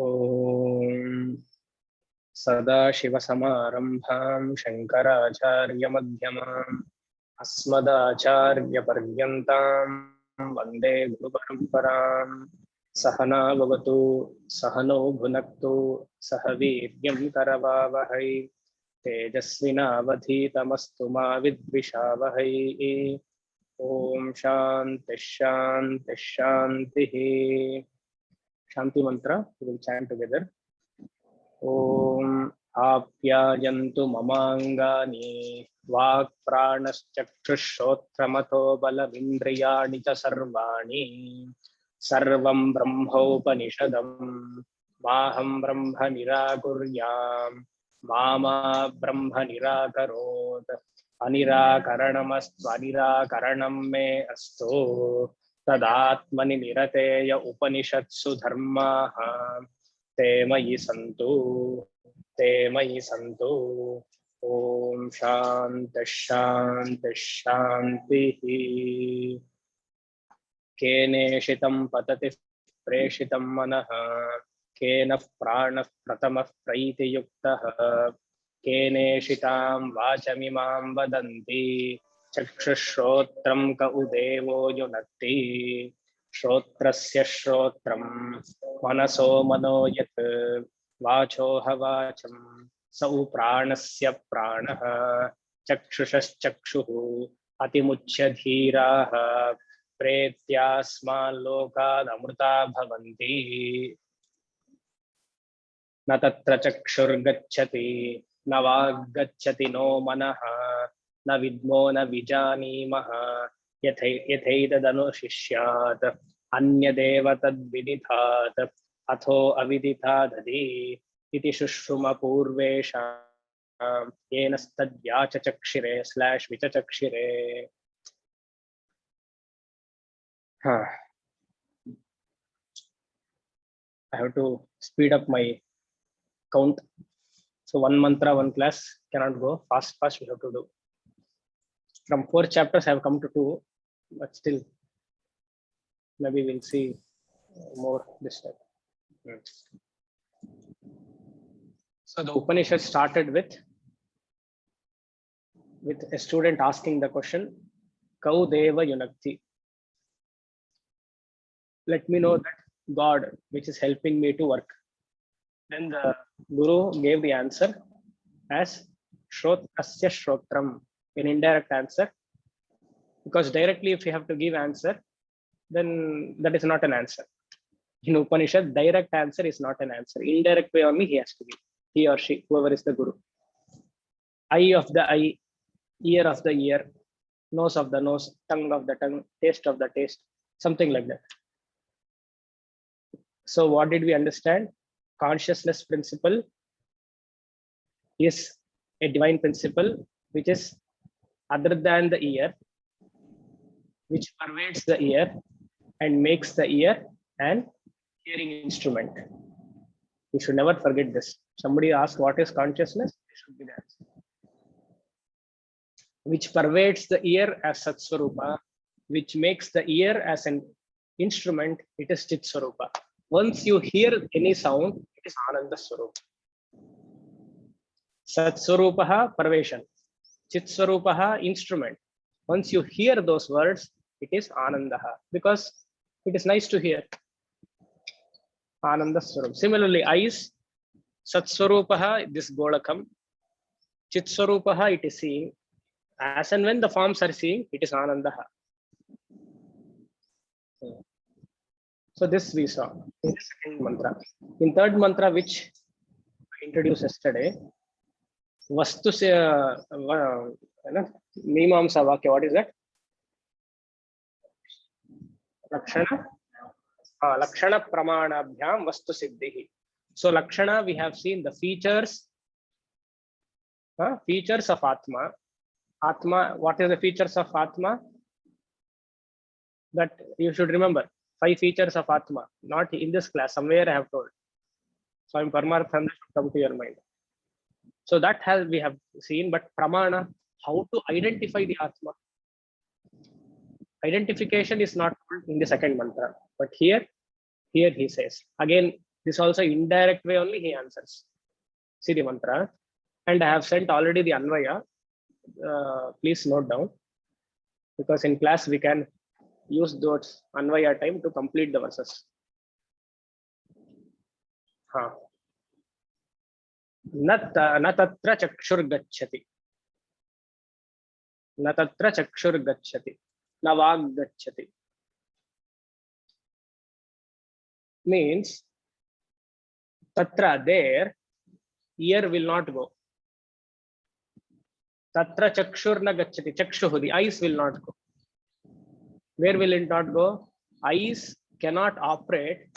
ओम सदाशिवसमारम्भां शङ्कराचार्यमध्यमाम् अस्मदाचार्यपर्यन्तां वन्दे गुरुपरम्पराम्। सहना भवतु सहनौ भुनक्तु सह वीर्यं करवावहै तेजस्विनावधीतमस्तु मा विद्विषावहै। ओम शांति शांति शांति। शांति मंत्र we will chant together. ओम आप्यायन्तु ममांगानि वाक् प्राणश्चक्षुश्रोत्रमथो बलमिन्द्रियाणि च सर्वाणि सर्वं ब्रह्मोपनिषदम् माहं ब्रह्म निराकुर्याम् मा ब्रह्म निराकरोत् अनिराकरणमस्तु अनिराकरणं मे अस्तु तदात्मनि निरतेय उपनिषत्सु धर्माः ते मयि सन्तु। ओम शांति शांति शांतिः। केनेषितं पतति प्रेषितं मनः केन प्राणः प्रथमः प्रैतियुक्तः केनेषितां वाचमिमां वदन्ति चक्षुश्रोत्रं क उदेवो युनक्ति श्रोत्रस्य श्रोत्रं मनसो मनो यत् वाचोह वाचं स उ प्राणस्य प्राणः चक्षुषश्चक्षुः अतिमुच्य धीराः प्रेत्यास्माल्लोकादमृता भवन्ति न तत्र चक्षुर्गच्छति न वाग्गच्छति नो मनः न विद्मो न विजानीमः यथैतदनुशिष्यात् अन्यदेव तद्विदितात् अथो अविदितादधि इति शुश्रुमपूर्वेषां येनस्तद्व्याचचक्षिरे /विचचक्षिरे। I have to speed up my count. So one mantra, one class cannot go fast. We have to do. From 4 chapters, I have come to 2, but still, maybe we'll see more this time. So the Upanishad started with a student asking the question, Kau Deva Yunakti. Let me know that God, which is helping me to work. Then the Guru gave the answer as Shrotrasya Shrotram, an indirect answer. Because directly if you have to give answer, then that is not an answer. In Upanishad, direct answer is not an answer. Indirect way only he has to give. He or she, whoever is the Guru. Eye of the eye, ear of the ear, nose of the nose, tongue of the tongue, taste of the taste, something like that. So what did we understand? Consciousness principle is a divine principle which is other than the ear, which pervades the ear and makes the ear an hearing instrument. We should never forget this. Somebody asked what is consciousness? This should be the answer. Which pervades the ear as Satsvarupa, which makes the ear as an instrument, it is Chitsvarupa. Once you hear any sound, it is Ananda Swarupa. Satsvarupaha Parveshan, Chitsvarupaha instrument. Once you hear those words, it is Anandaha, because it is nice to hear. Ananda Swarup. Similarly, eyes, Satsvarupaha, this Golakam, Chitsvarupaha, it is seeing. As and when the forms are seeing, it is Anandaha. So this we saw in the second mantra. In third mantra, which I introduced yesterday, Vastu se Mimamsa Vakya, what is that? Lakshana Pramanabhyam Vastu Siddhihi. So Lakshana, we have seen the features of Atma. Atma, what is the features of Atma? That you should remember. 5 features of Atma, not in this class, somewhere I have told. So in Paramarthanda should come to your mind. So that we have seen, but Pramana, how to identify the Atma. Identification is not in the second mantra, but here he says, again, This also indirect way only he answers. See the mantra. And I have sent already the Anvaya. Please note down. Because in class we can use those Anvaya time to complete the verses. न तत्र चक्षुर्गच्छति, न तत्र चक्षुर्गच्छति, न वाग्गच्छति. Means tatra, there, ear will not go. Tatra chakshur na gacchati, chakshuhu, the eyes will not go. Where will it not go? Eyes cannot operate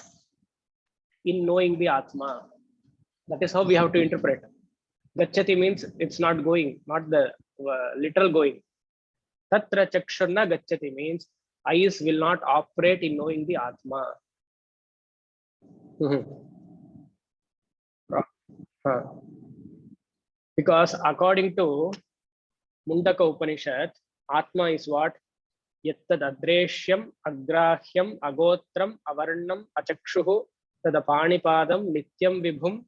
in knowing the Atma. That is how we have to interpret. Gacchati means it's not going, not the literal going. Tatra chakshur na gacchati means eyes will not operate in knowing the Atma. Because according to Mundaka Upanishad, Atma is what? Yattad adreshyam, agrahyam, agotram, avarnam, achakshuhu, tadapanipadam, nityam vibhum,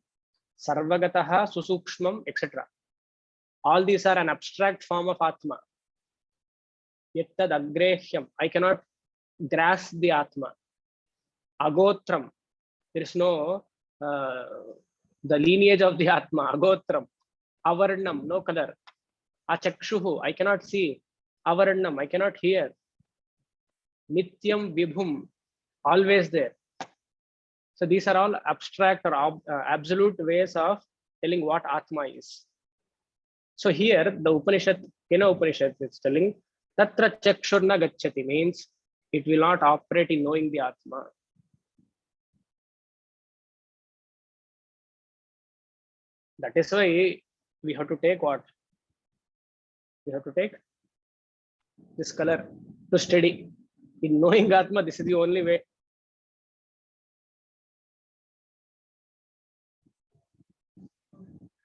sarvagataha, susukshmam, etc. All these are an abstract form of Atma. Yattad agrehyam, I cannot grasp the Atma. Agotram, there is no the lineage of the Atma. Agotram. Avarnam, no color. Achakshuhu, I cannot see. Avarnam, I cannot hear. Nityam vibhum, always there. So these are all abstract or absolute ways of telling what Atma is. So here the Upanishad, Kena Upanishad is telling Tatra chakshurna gacchati means it will not operate in knowing the Atma. That is why we have to take what? We have to take this color to study. In knowing Atma, this is the only way.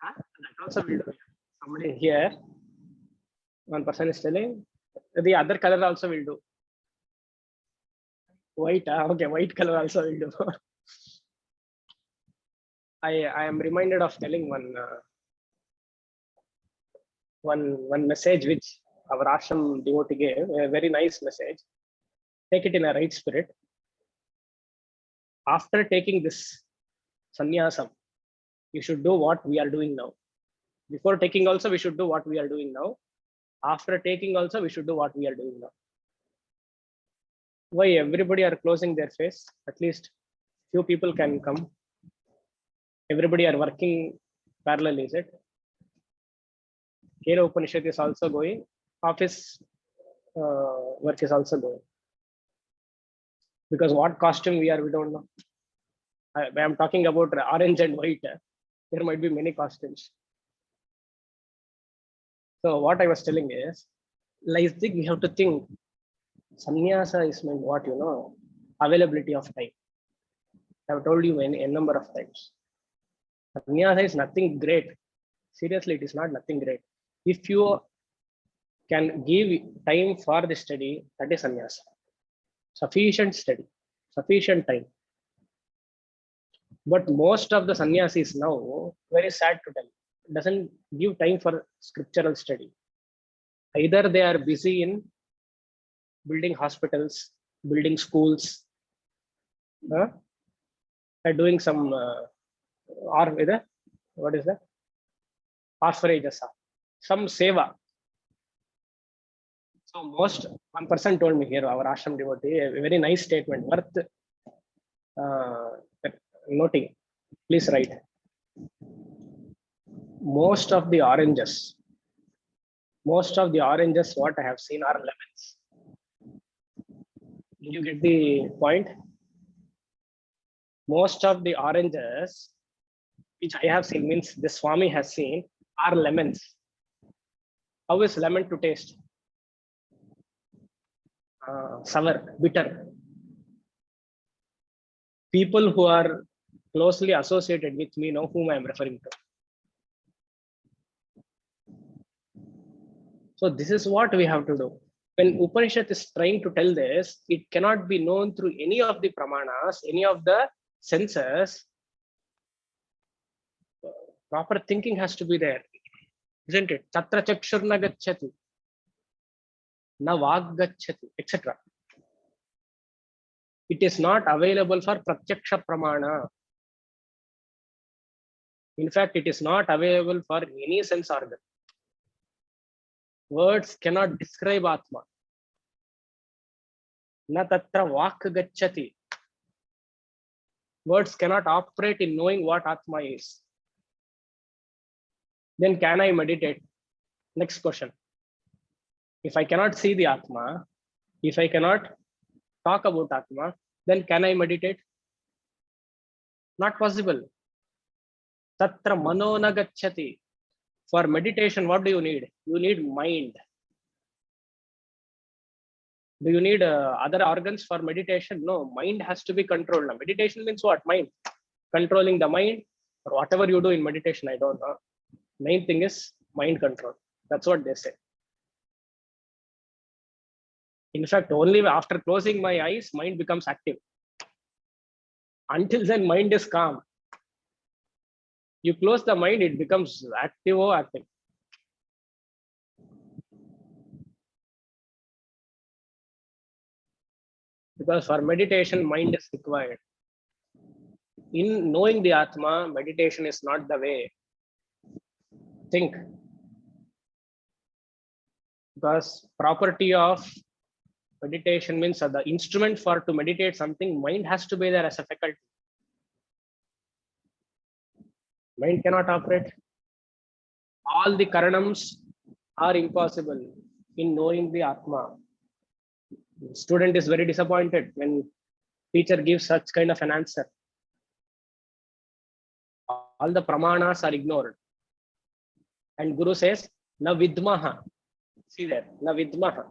That also will do. Somebody here, one person is telling the other color also will do. White, okay, white color also will do. I am reminded of telling one message which our ashram devotee gave, a very nice message. Take it in a right spirit. After taking this sannyasam, you should do what we are doing now. Before taking also, we should do what we are doing now. After taking also, we should do what we are doing now. Why everybody are closing their face? At least few people can come. Everybody are working parallel, is it? Kena Upanishad is also going. Office work is also going. Because what costume we are, we don't know. I am talking about orange and white. There might be many costumes. So what I was telling is, like we have to think. Sannyasa is meant what, you know, availability of time. I have told you a number of times. Sannyasa is nothing great. Seriously, it is not nothing great. If you can give time for the study, that is sannyasa. Sufficient study, sufficient time. But most of the sannyasis now, very sad to tell, doesn't give time for scriptural study. Either they are busy in building hospitals, building schools, doing some or either what is that? Orphanages, some seva. So most, one person told me here, our ashram devotee, a very nice statement, worth noting. Please write. Most of the oranges, what I have seen are lemons. Did you get the point? Most of the oranges which I have seen, means the Swami has seen, are lemons. How is lemon to taste? Sour, bitter. People who are closely associated with me know whom I am referring to. So this is what we have to do. When Upanishad is trying to tell this, it cannot be known through any of the pramanas, any of the senses. Proper thinking has to be there, isn't it? Tatra chakshurna gacchati, na vag gacchati, etc. It is not available for pratyaksha pramana. In fact, it is not available for any sense organ. Words cannot describe Atma. Na tatra vak gacchati. Words cannot operate in knowing what Atma is. Then can I meditate? Next question. If I cannot see the Atma, if I cannot talk about Atma, then can I meditate? Not possible. Tatra mano na gacchati. For meditation, what do you need? You need mind. Do you need other organs for meditation? No, mind has to be controlled. Now, meditation means what? Mind. Controlling the mind, or whatever you do in meditation, I don't know. Main thing is mind control. That's what they say. In fact, only after closing my eyes, mind becomes active. Until then, mind is calm. You close the mind, it becomes active or active. Because for meditation, mind is required. In knowing the Atma, meditation is not the way. Think. Because property of meditation means the instrument for to meditate something, mind has to be there as a faculty. Mind cannot operate. All the karanams are impossible in knowing the Atma. The student is very disappointed when teacher gives such kind of an answer. All the pramanas are ignored. And Guru says, na vidmaha. See there, na vidmaha.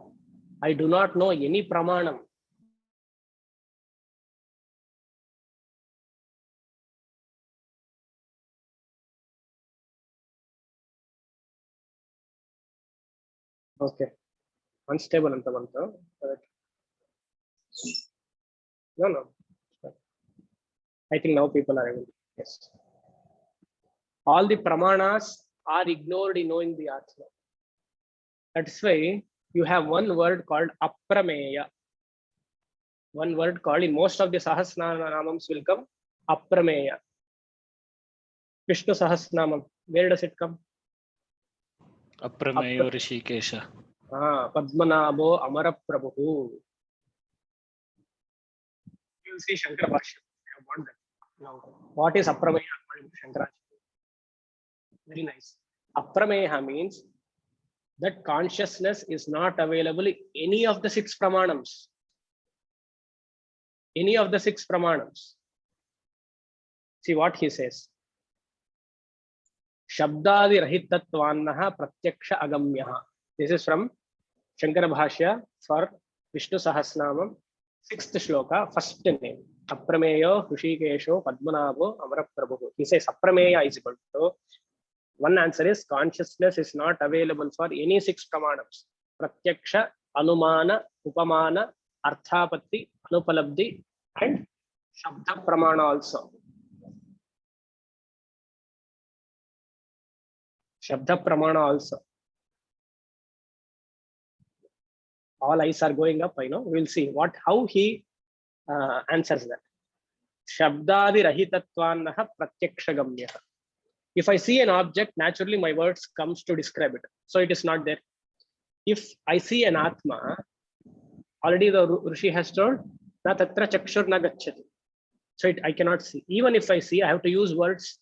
I do not know any pramanam. Okay. Unstable antamanto. No. I think now people are able. Yes. All the pramanas are ignored in knowing the Atma. That's why you have one word called aprameya. One word called, in most of the Sahasranamams will come aprameya. Vishnu Sahasranamam, where does it come? Aprameyo Rishikesha. Padmanabho Amara Prabhu. You will see Shankara Bhashya. I want that. Now, what is aprameya according to Shankara? Very nice. Aprameya means that consciousness is not available in any of the six pramanams. Any of the six pramanams. See what he says. Shabdadi rahitatvannaha pratyaksha agamyaha. This is from Shankara Bhashya for Vishnu Sahasranamam, 6th shloka, first name. Aprameyo Hrishikesho Padmanabho Amara Prabhu. He says aprameya is equal to, one answer is consciousness is not available for any six pramanams. Pratyaksha, Anumana, Upamana, Arthapatti, Anupalabdhi, and Shabda Pramana also. Shabda Pramana also. All eyes are going up, I know. We'll see how he answers that. Shabdadi rahitatvannaha pratyakshagamyaha. If I see an object, naturally my words comes to describe it. So it is not there. If I see an Atma, already the Rishi has told, na tatra chakshur na gacchati. So I cannot see. Even if I see, I have to use words.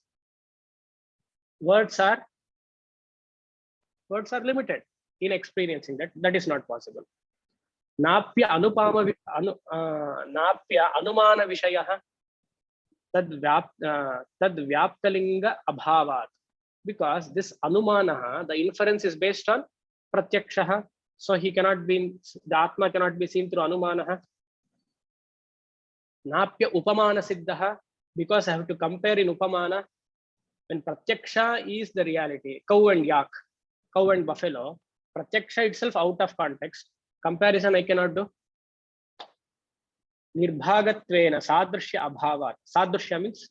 Words are limited in experiencing that. That is not possible. Napya anupama napya anumana vishayaha tad vyaptalinga abhavat. Because this anumanaha, the inference is based on pratyakshaha. So he cannot be, the Atma cannot be seen through anumanaha. Napya upamana siddhaha, because I have to compare in upamana. When pratyaksha is the reality, cow and yak, cow and buffalo, pratyaksha itself out of context. Comparison I cannot do. Nirbhagatvena sadrishya abhavat. Sadrishya means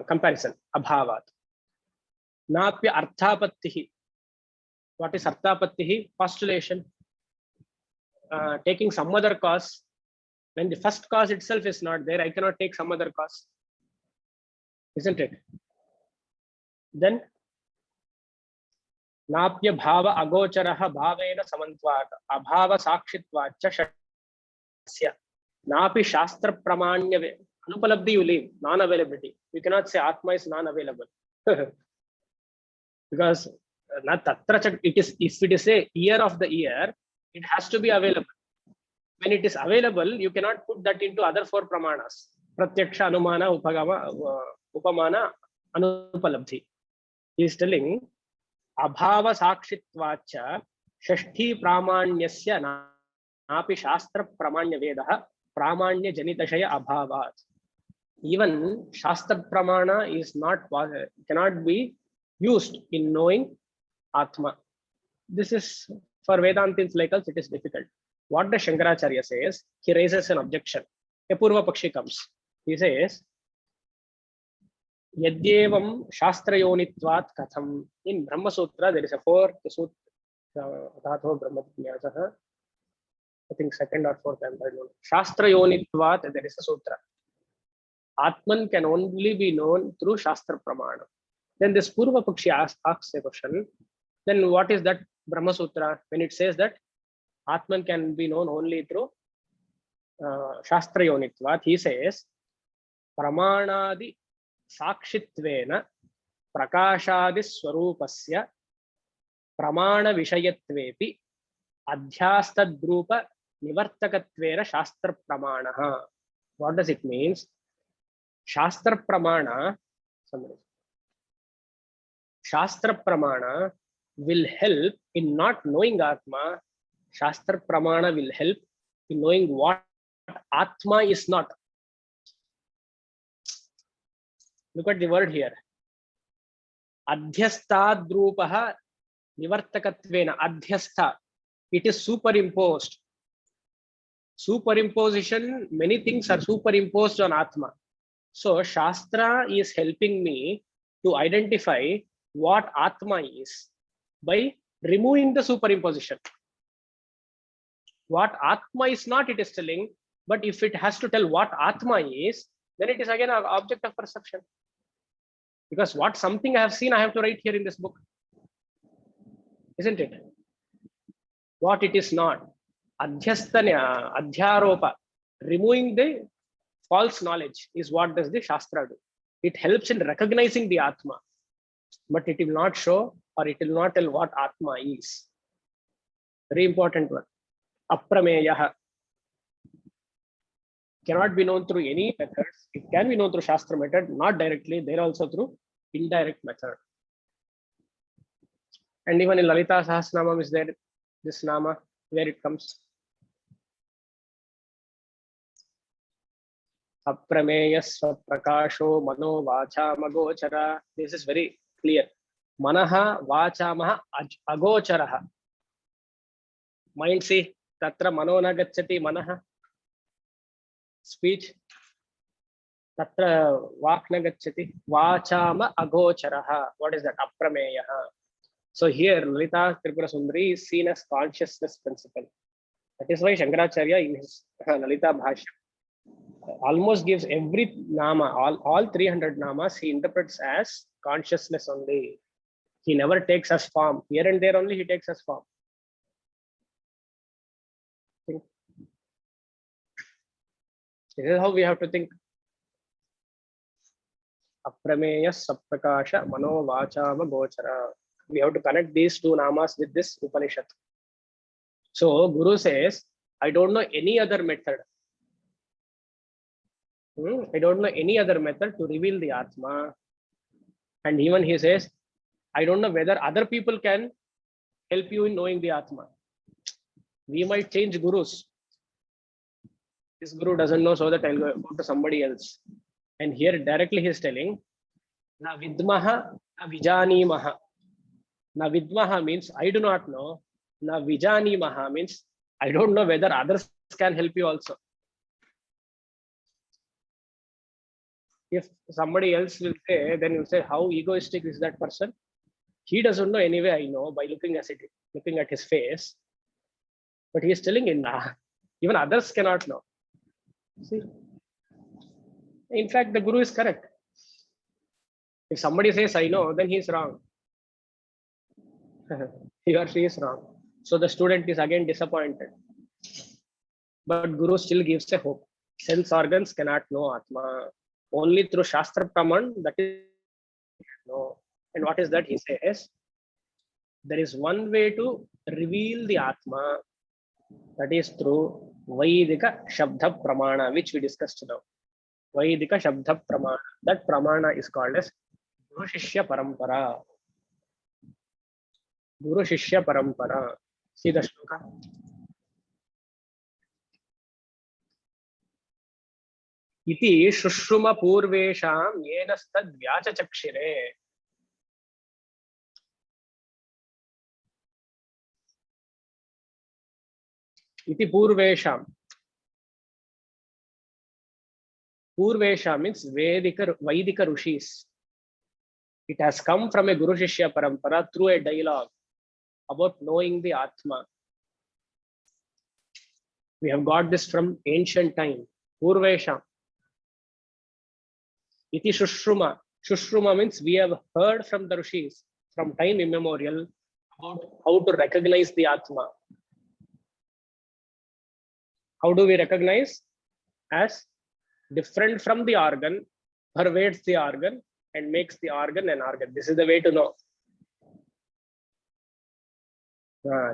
comparison, abhavat. Napya arthapattihi. What is arthapattihi? Postulation. Taking some other cause. When the first cause itself is not there, I cannot take some other cause. Isn't it? Then नाप्य भाव अगोचरः भावेन समन्त्वात् अभाव साक्षित्वाच्च षट्स्य नापि शास्त्र प्रमाण्य अनुपलब्धि you leave non availability. You cannot say atma is non available because not tatra it is, if it is a ear of the ear, it has to be available. When it is available, you cannot put that into other four pramanas: pratyaksha, anumana, upagama, upamana, anupalabdhi. He is telling अभाव साक्षित्वाच्च षष्ठी प्रामाण्यस्य नापि शास्त्र प्रामाण्य वेदः प्रामाण्य जनितशय अभावात्. Even shastra pramana is not, cannot be used in knowing atma. This is for Vedantins like us, it is difficult. What the Shankaracharya says, he raises an objection. A Purva Pakshi comes. He says, Yadyevam Shastrayonitvat Katham. In Brahma Sutra, there is a fourth sutra, Tatho Brahma Jnanaha. I think second or fourth, I don't know. Shastrayonitvat, there is a sutra. Atman can only be known through Shastra Pramana. Then this Purva Pakshi asks a question. Then what is that Brahma Sutra? When it says that Atman can be known only through Shastrayonitvat, he says, Pramanadi साक्षित्वेन प्रकाशादि स्वरूपस्य प्रमाण विषयत्वेपि अध्यास्तद्रूप निवर्तकत्वेन शास्त्र प्रमाणः. What does it means? Shastra pramana will help in not knowing Atma. Shastra pramana will help in knowing what Atma is not. Look at the word here. Adhyastadrupaha nivartakatvena. Adhyastha. It is superimposed. Superimposition, many things are superimposed on Atma. So Shastra is helping me to identify what Atma is by removing the superimposition. What Atma is not, it is telling, but if it has to tell what Atma is, then it is again an object of perception. Because what something I have seen, I have to write here in this book. Isn't it? What it is not. Adhyastanya, adhyaropa. Removing the false knowledge is what does the Shastra do. It helps in recognizing the Atma. But it will not show or it will not tell what Atma is. Very important one. Aprameyaha. Cannot be known through any methods. It can be known through Shastra method, not directly, there also through indirect method. And even in Lalita Sahasranamam is there, this Nama, where it comes. Aprameya Svaprakasho Mano Vacha Magochara. This is very clear. Manaha Vacha Maha Agocharaha. Mind see, Tatra Mano Nagachati Manaha. Speech. Tatra Vakna Gachati. Vachama Agocharaha. What is that? Aprameyaha. So here, Lalita Tripura Sundari is seen as consciousness principle. That is why Shankaracharya in his Lalita Bhashya almost gives every Nama, all 300 Namas, he interprets as consciousness only. He never takes as form. Here and there only he takes as form. Think. This is how we have to think. Aprameya Saprakasha Mano Vachama Gochara. We have to connect these two Namas with this Upanishad. So Guru says, I don't know any other method. I don't know any other method to reveal the Atma. And even he says, I don't know whether other people can help you in knowing the Atma. We might change gurus. This guru doesn't know, so that I'll go to somebody else. And here directly he is telling, Na vidmaha, na vijanimaha. Na vidmaha means I do not know. Na vijanimaha means I don't know whether others can help you also. If somebody else will say, then you'll say, how egoistic is that person? He doesn't know anyway, I know by looking at his face, but he is telling in even others cannot know. See, in fact, the Guru is correct. If somebody says I know, then he is wrong. He or she is wrong. So the student is again disappointed. But Guru still gives a hope. Sense organs cannot know Atma. Only through Shastra Praman that is no. And what is that? He says, there is one way to reveal the Atma, that is through Vaidika Shabda Pramana, which we discussed now. Vaidika Shabda Pramana. That Pramana is called as Guru Shishya Parampara. Guru Shishya Parampara. See the shloka. Iti Shushruma Purvesham Yenastad Vyachachakshire. Iti Purvesham. Purvesham means Vaidika Rishis. It has come from a Guru Shishya Parampara through a dialogue about knowing the Atma. We have got this from ancient time. Purvesham. Iti Shushruma. Shushruma means we have heard from the Rishis from time immemorial about how to recognize the Atma. How do we recognize? As different from the organ, pervades the organ and makes the organ an organ. This is the way to know.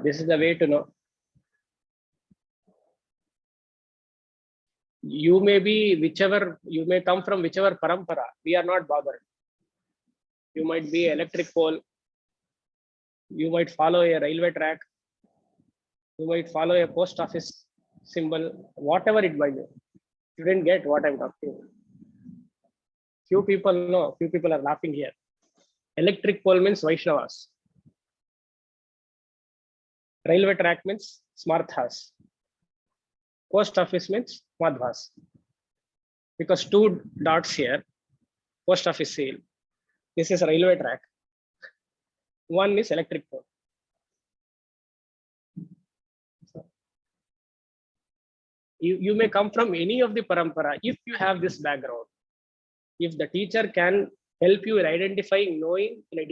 This is the way to know. You may come from whichever parampara. We are not bothered. You might be an electric pole. You might follow a railway track. You might follow a post office symbol, whatever it might be. You didn't get what I'm talking. Few people know, few people are laughing here. Electric pole means Vaishnavas. Railway track means Smarthas. Post office means Madhvas. Because two dots here, post office seal. This is a railway track. One is electric pole. You may come from any of the parampara if you have this background. If the teacher can help you in identifying, knowing in a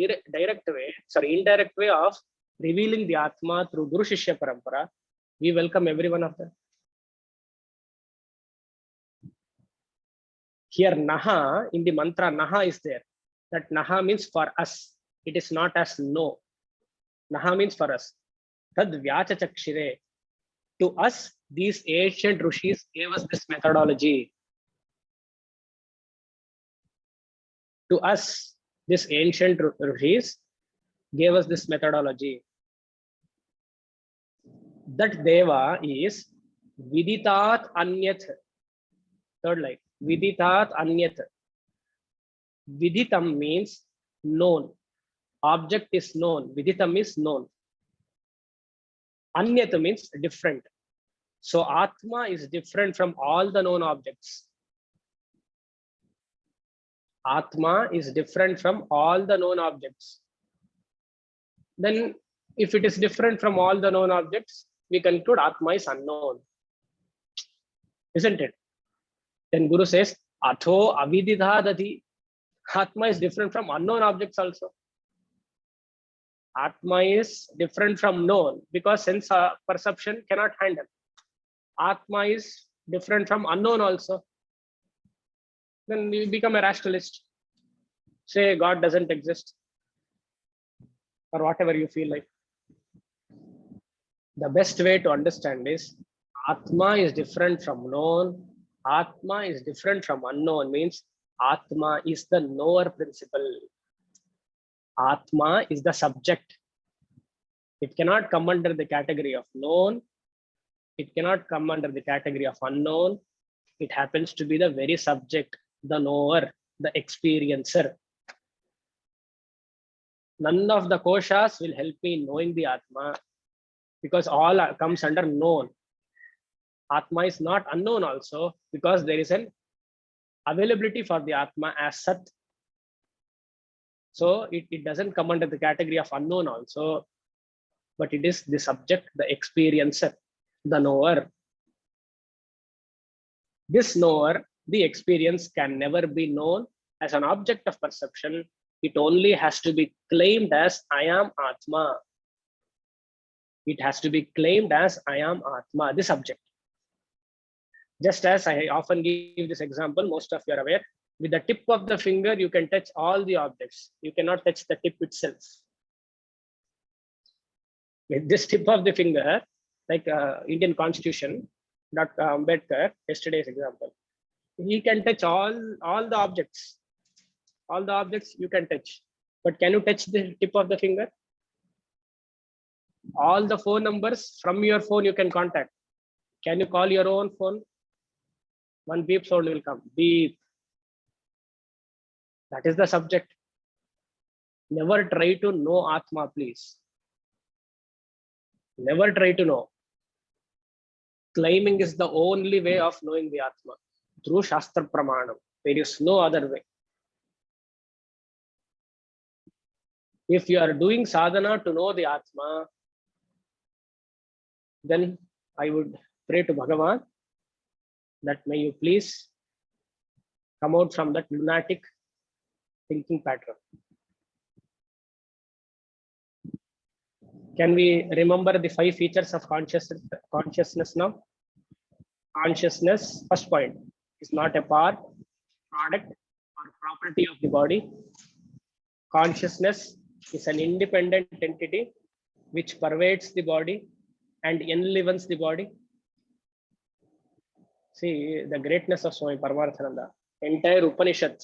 indirect way of revealing the Atma through Guru Shishya Parampara, we welcome every one of them. Here Naha, in the mantra Naha is there. That Naha means for us. It is not as no. Naha means for us. Tad Vyachachakshire. To us, these ancient Rishis gave us this methodology. To us, this ancient Rishis gave us this methodology. That Deva is Viditat Anyat. Third line. Viditat Anyat. Viditam means known. Object is known. Viditam is known. Anyat means different. So Atma is different from all the known objects. Atma is different from all the known objects. Then if it is different from all the known objects, we conclude Atma is unknown. Isn't it? Then Guru says, Atho avididhadati. Atma is different from unknown objects also. Atma is different from known because sense perception cannot handle. Atma is different from unknown also. Then we become a rationalist. Say God doesn't exist. Or whatever you feel like. The best way to understand is Atma is different from known. Atma is different from unknown means Atma is the knower principle. Atma is the subject. It cannot come under the category of known. It cannot come under the category of unknown. It happens to be the very subject, the knower, the experiencer. None of the koshas will help me in knowing the Atma because all comes under known. Atma is not unknown also because there is an availability for the Atma as Sat. So it doesn't come under the category of unknown also, but it is the subject, the experiencer, the knower. This knower, the experience, can never be known as an object of perception. It only has to be claimed as I am Atma. It has to be claimed as I am Atma, the subject. Just as I often give this example, most of you are aware, with the tip of the finger, you can touch all the objects. You cannot touch the tip itself. With this tip of the finger, like Indian Constitution, Dr. Ambedkar, yesterday's example, he can touch all the objects. All the objects you can touch. But can you touch the tip of the finger? All the phone numbers from your phone you can contact. Can you call your own phone? One beep sound will come. Beep. That is the subject. Never try to know Atma, please. Never try to know. Claiming is the only way of knowing the Atma. Through Shastra Pramanam. There is no other way. If you are doing sadhana to know the Atma, then I would pray to Bhagavan that may you please come out from that lunatic thinking pattern. Can we remember the 5 features of consciousness now? Consciousness, first point, is not a part, product, or property of the body. Consciousness is an independent entity which pervades the body and enlivens the body. See the greatness of Swami Paramarthananda. Entire Upanishad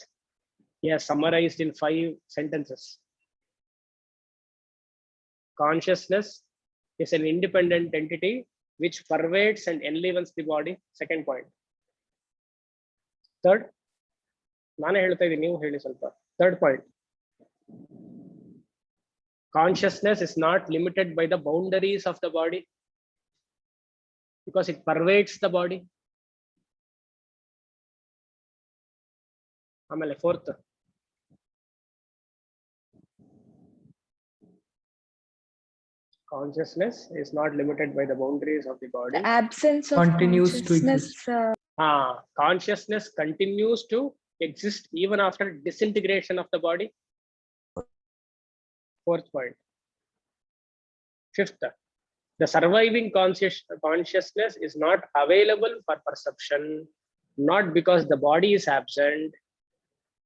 he has summarized in 5 sentences. Consciousness is an independent entity which pervades and enlivens the body. Second point. Third, third point. Consciousness is not limited by the boundaries of the body because it pervades the body. Fourth, consciousness is not limited by the boundaries of the body. The absence of Continues to consciousness. Consciousness continues to exist even after disintegration of the body. Fourth point. Fifth, the surviving consciousness is not available for perception, not because the body is absent.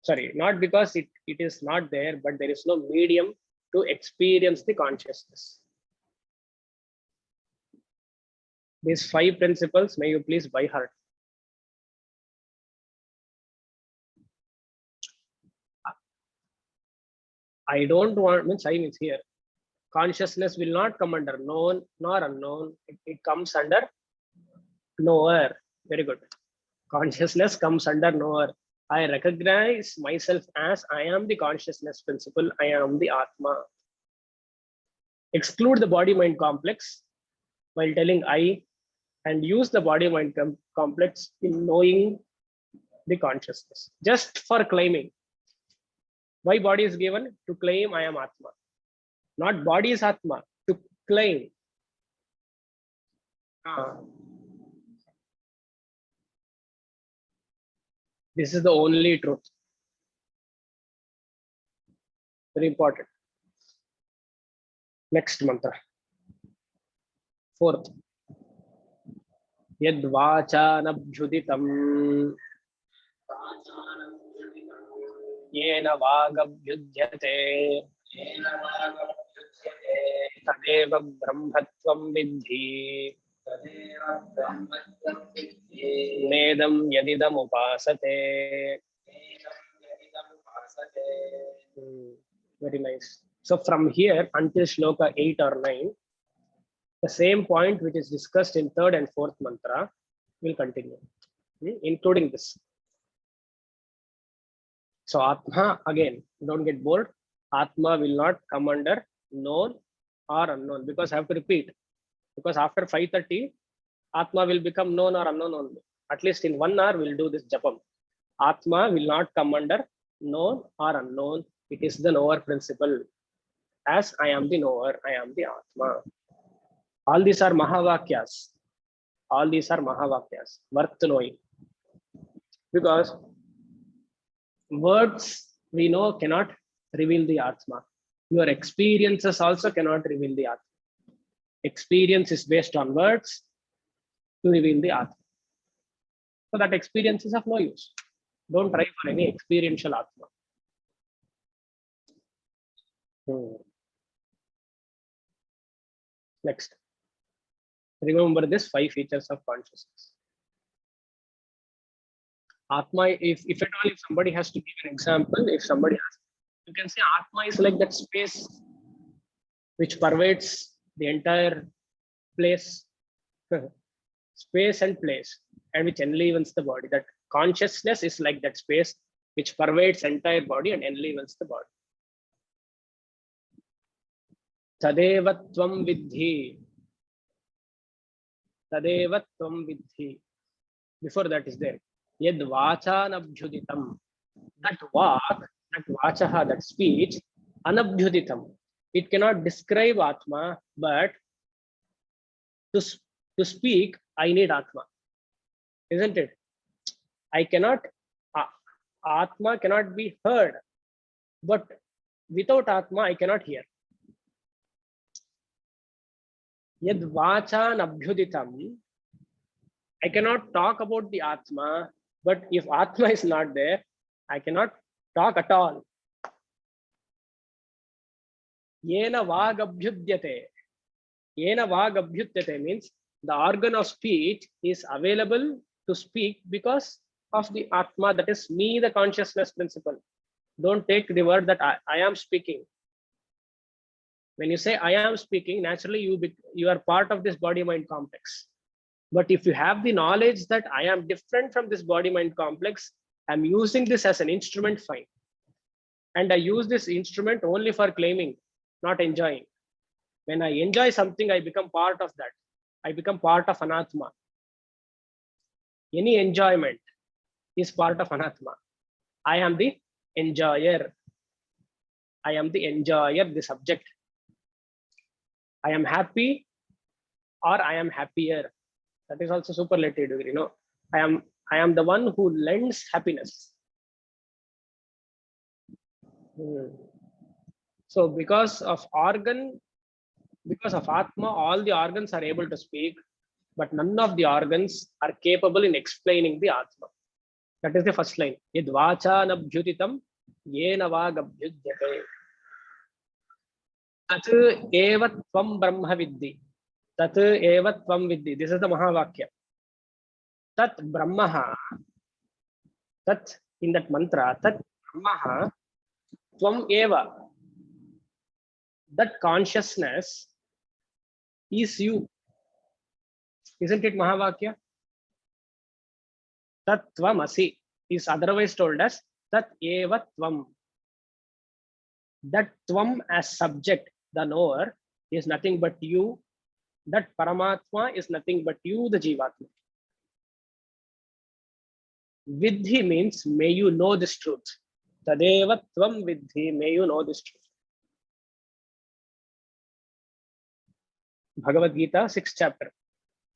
Sorry, not because it is not there, but there is no medium to experience the consciousness. These 5 principles, may you please by heart. I don't want, means here. Consciousness will not come under known nor unknown. It comes under knower. Very good. Consciousness comes under knower. I recognize myself as I am the consciousness principle. I am the Atma. Exclude the body-mind complex while telling I, and use the body-mind complex in knowing the consciousness. Just for claiming. Why body is given? To claim I am Atma. Not body is Atma. To claim. This is the only truth. Very important. Next mantra. Fourth. Yad vachanabhyuditam yena vagabhyudyate tadeva brahmatvam vidhi nedam yadidam upasate. Very nice. So from here until shloka 8 or 9, the same point which is discussed in 3rd and 4th mantra will continue, including this. So Atma, again, don't get bored. Atma will not come under known or unknown, because I have to repeat. Because after 5:30, Atma will become known or unknown only. At least in 1 hour, we'll do this japam. Atma will not come under known or unknown. It is the knower principle. As I am the knower, I am the Atma. All these are Mahavakyas. All these are Mahavakyas, worth knowing. Because words we know cannot reveal the Atma. Your experiences also cannot reveal the Atma. Experience is based on words to reveal the Atma. So that experience is of no use. Don't try for any experiential Atma. Next. Remember this 5 features of consciousness. Atma, if at all, if somebody has to give an example, if somebody has, you can say Atma is like that space which pervades the entire place, space and place, and which enlivens the body. That consciousness is like that space which pervades entire body and enlivens the body. Tadeva tvam vidhi. Tadeva tvam vidhi. Before that is there. Yad vacha anabhyuditam. That vak, that vachaha, that speech, anabhyuditam. It cannot describe Atma, but to speak, I need Atma. Isn't it? I cannot, Atma cannot be heard, but without Atma, I cannot hear. Yad vacha anabhyuditam. I cannot talk about the Atma, but if Atma is not there, I cannot talk at all. Yena vagabhyudyate. Yena vagabhyudyate means the organ of speech is available to speak because of the Atma, that is me, the consciousness principle. Don't take the word that I am speaking. When you say I am speaking, naturally you are part of this body-mind complex. But if you have the knowledge that I am different from this body-mind complex, I'm using this as an instrument, fine. And I use this instrument only for claiming, not enjoying. When I enjoy something, I become part of that. I become part of Anatma. Any enjoyment is part of Anatma. I am the enjoyer. I am the enjoyer, the subject. I am happy or I am happier. That is also superlative degree. No, I am the one who lends happiness. So because of organ, because of Atma, all the organs are able to speak, but none of the organs are capable in explaining the Atma. That is the first line. Yad vacha nabhyutitam yena vagabhyudyate. Tat eva tvam brahma vidhi. Tat eva tvam vidhi. This is the Mahavakya. Tat brahmaha. Tat, in that mantra, tat brahmaha tvam eva. That consciousness is you. Isn't it Mahavakya? Tat tvam asi is otherwise told as tat eva tvam. That tvam as subject, the knower, is nothing but you. That Paramatma is nothing but you, the Jivatma. Vidhi means may you know this truth. Tadeva tvam vidhi, may you know this truth. Bhagavad Gita, 6th chapter.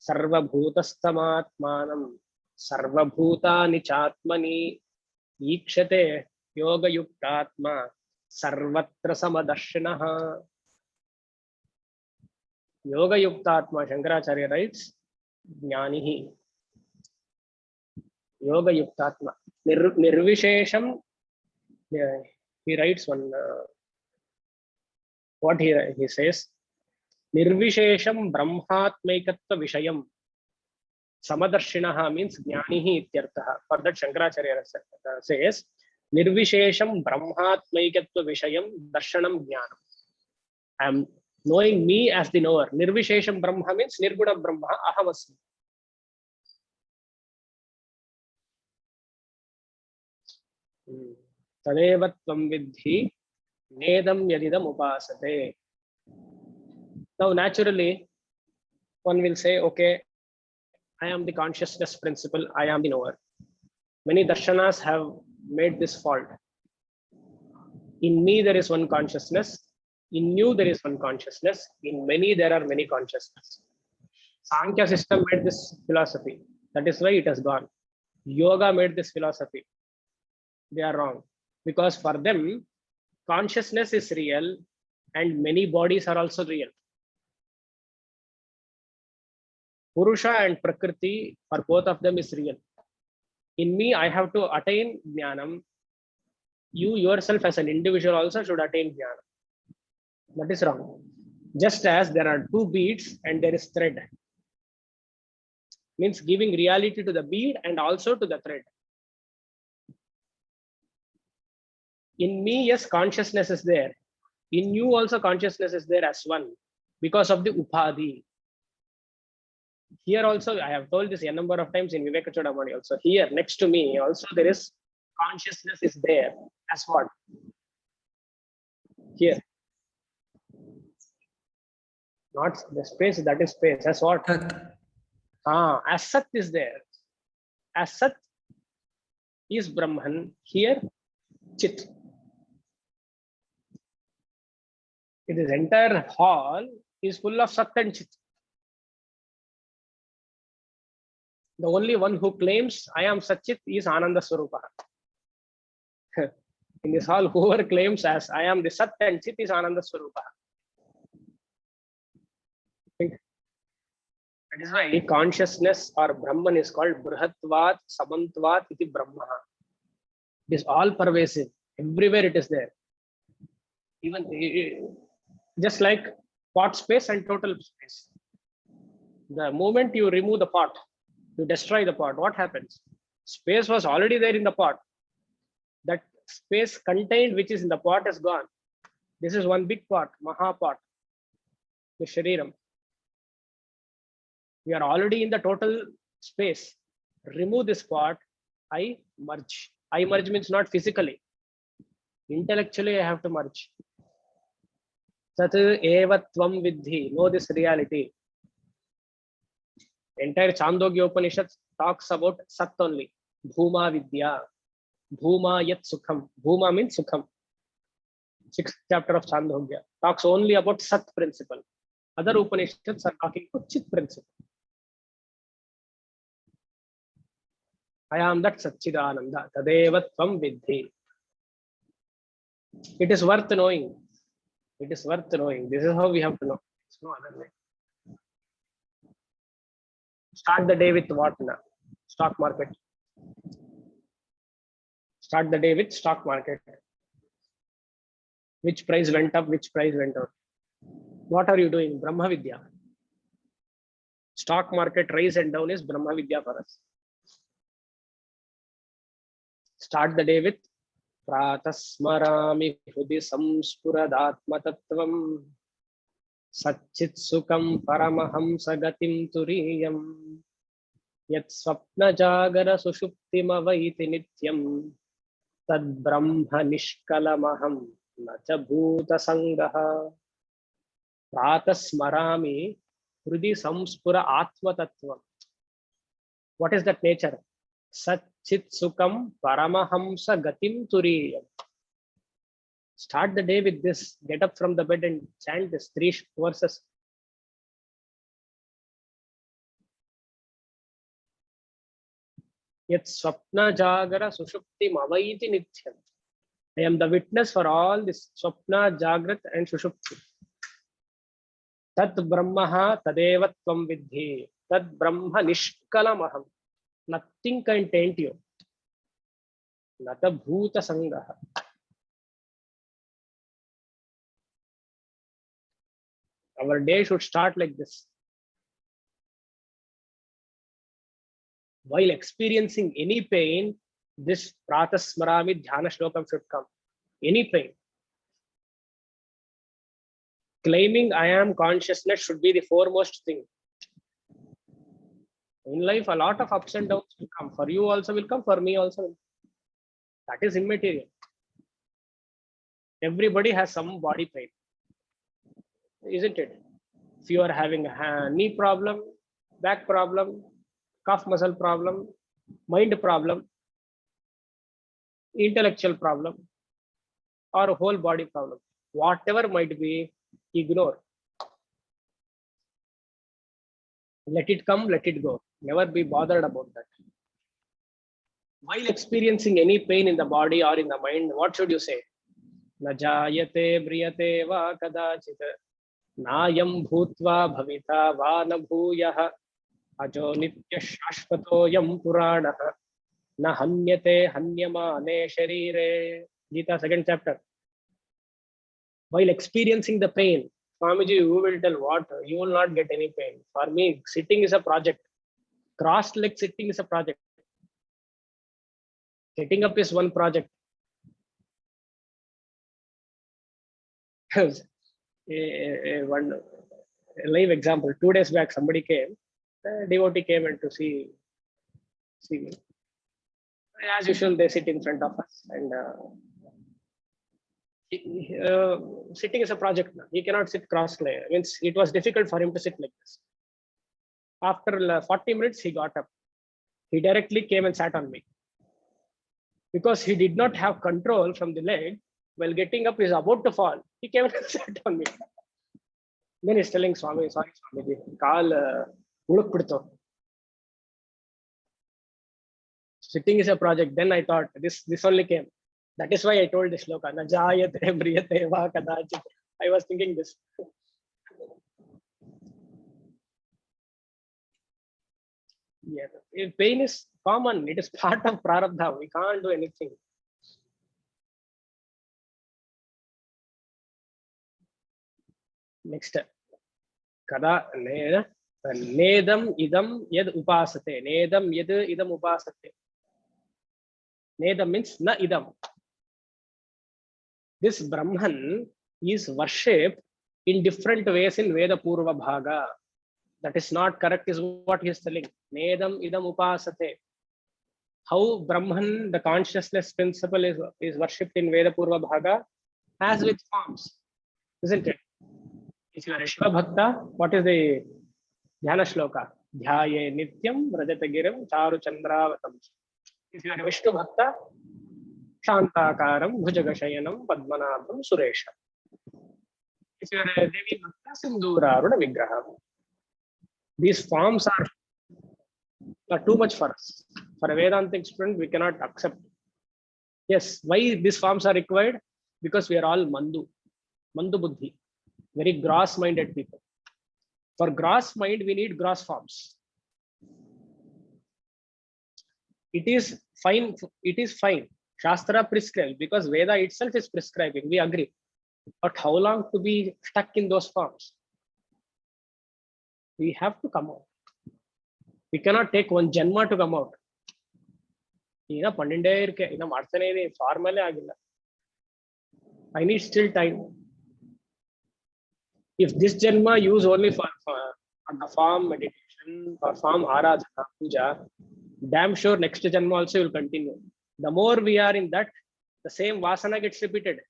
Sarva bhutastamatmanam sarva bhutani chatmani ikshate yoga yuktatma sarvatra samadarshinaha. Yoga yuktatma, Shankaracharya writes, jnanihi. Yoga yuktatma. Nirvishesham, he writes one, what he says, Nirvishesham brahmatmaikatva vishayam samadarshinaha means jnanihi ityarthaha. For that Shankaracharya says, Nirvishesham brahmatmaikatva vishayam darshanam jnanam. I am knowing me as the knower. Nirvishesham brahma means nirguna brahma, ahamasmi. Tadeva tvam vidhi nedam yadidam upasate. Now, naturally, one will say, okay, I am the consciousness principle, I am the knower. Many darshanas have made this fault. In me, there is one consciousness. In you, there is one consciousness. In many, there are many consciousness. Sankhya system made this philosophy. That is why it has gone. Yoga made this philosophy. They are wrong. Because for them, consciousness is real and many bodies are also real. Purusha and Prakriti, for both of them, is real. In me, I have to attain Jnanam. You yourself as an individual also should attain Jnanam. That is wrong. Just as there are two beads and there is thread. Means giving reality to the bead and also to the thread. In me, yes, consciousness is there. In you also consciousness is there as one because of the upadhi. Here also, I have told this a number of times in Vivekachudamani also. Here, next to me, also there is consciousness is there as what? Here. Not the space, that is space. As what? As Sat is there. As Sat is Brahman. Here, Chit. This entire hall is full of Sat and Chit. The only one who claims I am Satchit is Ananda Swarupa. In this hall, whoever claims as I am the Sat and Chit is Ananda Swarupa. That is why consciousness or Brahman is called Brihatvat Samantvat iti Brahma. It is all pervasive. Everywhere it is there. Even just like pot space and total space. The moment you remove the pot, you destroy the pot, what happens? Space was already there in the pot. That space contained which is in the pot is gone. This is one big pot, Mahapot, the Shariram. We are already in the total space. Remove this pot, I merge. I merge means not physically. Intellectually, I have to merge. Sat eva tvam vidhi. Know this reality. Entire Chandogya Upanishad talks about Sat only. Bhuma Vidya. Bhuma Yat Sukham. Bhuma means Sukham. 6th chapter of Chandogya talks only about Sat principle. Other Upanishads are talking about Chit principle. I am that Satchidananda. Tadeva Tvam Vidhi. It is worth knowing. It is worth knowing. This is how we have to know. There's no other way. Start the day with what now? Stock market. Start the day with stock market. Which price went up, which price went down. What are you doing? Brahma Vidya. Stock market rise and down is Brahma Vidya for us. Start the day with Pratasmarami Hudi Samspuradhatma Tattvam Satchit Sukham Paramahamsa Gatim Turiyam Yat Swapna Jagara Sushuptim Avaiti Nityam Tad Brahma Nishkalamaham Nacha Bhuta Sangaha Pratasmarami Hudi Samspura Atma Tattvam. What is that nature? Satchit Sukham Paramahamsa Gatim Turiyam. Start the day with this. Get up from the bed and chant this 3 verses. Yet Swapna Jagara Sushupti Mavaiti Nityam. I am the witness for all this Swapna, Jagrat and Sushupti. Tat Brahmaha Tadeva Tvam Vidhi. Tat Brahma Nishkalamaham. Nothing can taint you. Nata Bhuta Sangaha. Our day should start like this. While experiencing any pain, this Pratasmarami Dhyana Shlokam should come. Any pain. Claiming I am consciousness should be the foremost thing. In life, a lot of ups and downs will come. For you also will come, for me also will come. That is immaterial. Everybody has some body pain. Isn't it? If you are having a knee problem, back problem, calf muscle problem, mind problem, intellectual problem, or a whole body problem. Whatever might be, ignore. Let it come, let it go. Never be bothered about that. While experiencing any pain in the body or in the mind, what should you say? Na jayate briyate va kadachit nayam bhutva bhavita va na bhuyah ajo nitya shashvatoyam puranah na hanyate hanyamane sharire. Gita, 2nd chapter. While experiencing the pain, Swamiji, you will tell what? You will not get any pain. For me, sitting is a project. Crossed leg sitting is a project. Getting up is one project. One live example. 2 days back, somebody came. A devotee came and to see me. As usual, they sit in front of us, and sitting is a project. He cannot sit cross-legged. Means it was difficult for him to sit like this. After 40 minutes, he got up. He directly came and sat on me. Because he did not have control from the leg, while getting up, he is about to fall. He came and sat on me. Then he's telling Swami, sorry, Swamiji, kaal uluk. Sitting is a project. Then I thought this only came. That is why I told this shloka. Na jayate briyate va kadachit. I was thinking this. Yeah, pain is common. It is part of prarabdha. We can't do anything. Next. Kada nedam idam yad upasate. Nedam yad idam upasate. Nedam means na idam. This Brahman is worshipped in different ways in Veda Purva Bhaga. That is not correct, is what he is telling. Nedam idam upasate. How Brahman, the consciousness principle, is worshipped in Veda Purva Bhaga, as with forms, isn't it? If you are a Shiva Bhakta, what is the Dhyana Shloka? Dhyaye Nityam Rajatagiram Charu Chandravatam. If you are a Vishnu Bhakta, Shantakaram Bhujagashayanam Padmanabham Suresha. If you are a Devi Bhakta, Sindhuraruna Vigraham. These forms are too much for us. For a Vedantic student, we cannot accept. Yes, why these forms are required? Because we are all Mandu Buddhi, very gross-minded people. For gross mind, we need gross forms. It is fine. Shastra prescribed because Veda itself is prescribing. We agree. But how long to be stuck in those forms? We have to come out. We cannot take one janma to come out. I need still time. If this janma use only for the form meditation or form aradhana, puja, damn sure next janma also will continue. The more we are in that, the same vasana gets repeated.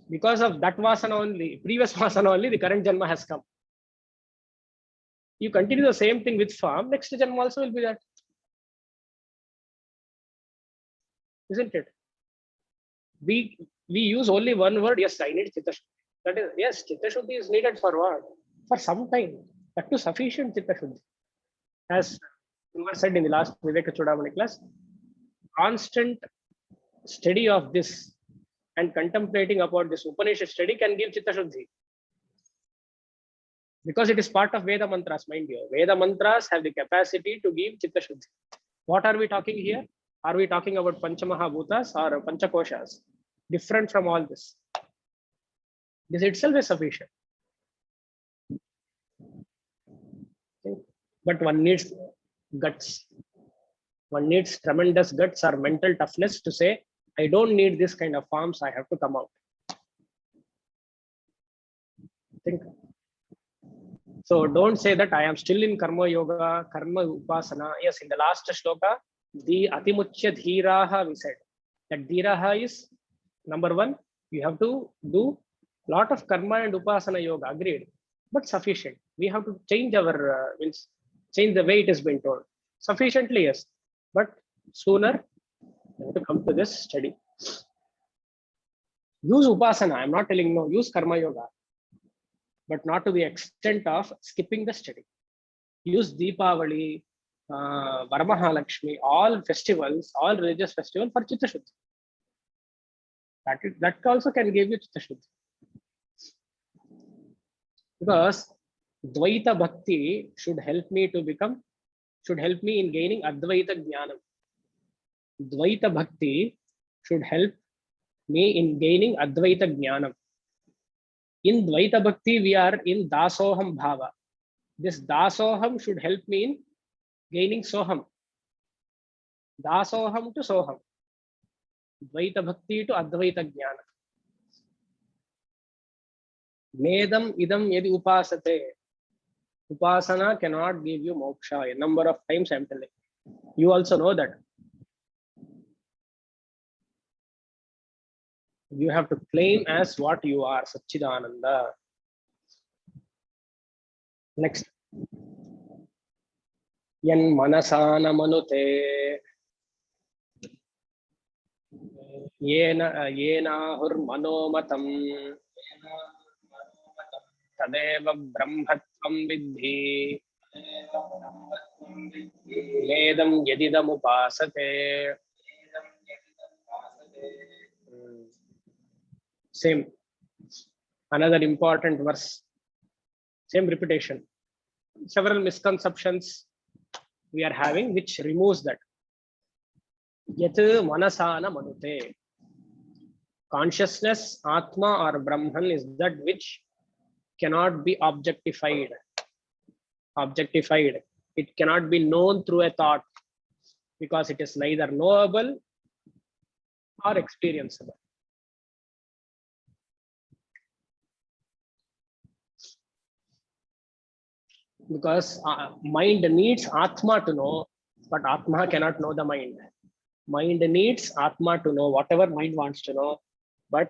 Because of that vasana only, previous vasana only, the current janma has come. You continue the same thing with form, next janma also will be that. Isn't it? We use only one word. Yes, I need chitta shuddhi. That is, yes, chitta shuddhi is needed for what? For some time. That too sufficient chitta shuddhi. As Kumar said in the last Viveka Chudamani class, constant study of this and contemplating about this Upanishad study can give chitta shuddhi. Because it is part of Veda mantras, mind you. Veda mantras have the capacity to give chitta shuddhi. What are we talking here? Are we talking about Panchamahabhutas or Panchakoshas? Different from all this. This itself is sufficient. But one needs guts. One needs tremendous guts or mental toughness to say, I don't need this kind of forms, I have to come out. Think. So don't say that I am still in Karma Yoga, Karma Upasana. Yes, in the last shloka, the Atimuchya Dhiraha, we said that Dhiraha is number one, you have to do lot of Karma and Upasana Yoga, agreed, but sufficient. We have to change our, change the way it has been told. Sufficiently, yes, but sooner to come to this study. Use upasana. I'm not telling no, use karma yoga, but not to the extent of skipping the study. Use Deepavali, Varamahalakshmi, all festivals, all religious festivals for Chitta Shuddhi. That also can give you Chitta Shuddhi. Because Dvaita Bhakti should help me in gaining Advaita Jnanam. Dvaita Bhakti should help me in gaining Advaita Jnanam. In Dvaita Bhakti, we are in Dasoham Bhava. This Dasoham should help me in gaining Soham. Dasoham to Soham. Dvaita Bhakti to Advaita Jnana. Nedam idam yadi upasate. Upasana cannot give you moksha. A number of times I'm telling. You also know that. You have to claim as what you are, Satchidananda. Next. Yan manasana manute. Yenahur manomatam. तदेव ब्रह्मत्वं विद्धि वेदं यदिदमुपासते. Same, another important verse, same repetition. Several misconceptions we are having which removes that. Yat manasana manute. Consciousness, Atma or Brahman is that which cannot be objectified. It cannot be known through a thought because it is neither knowable or experienceable. Because mind needs Atma to know, but Atma cannot know the mind. Mind needs Atma to know whatever mind wants to know, but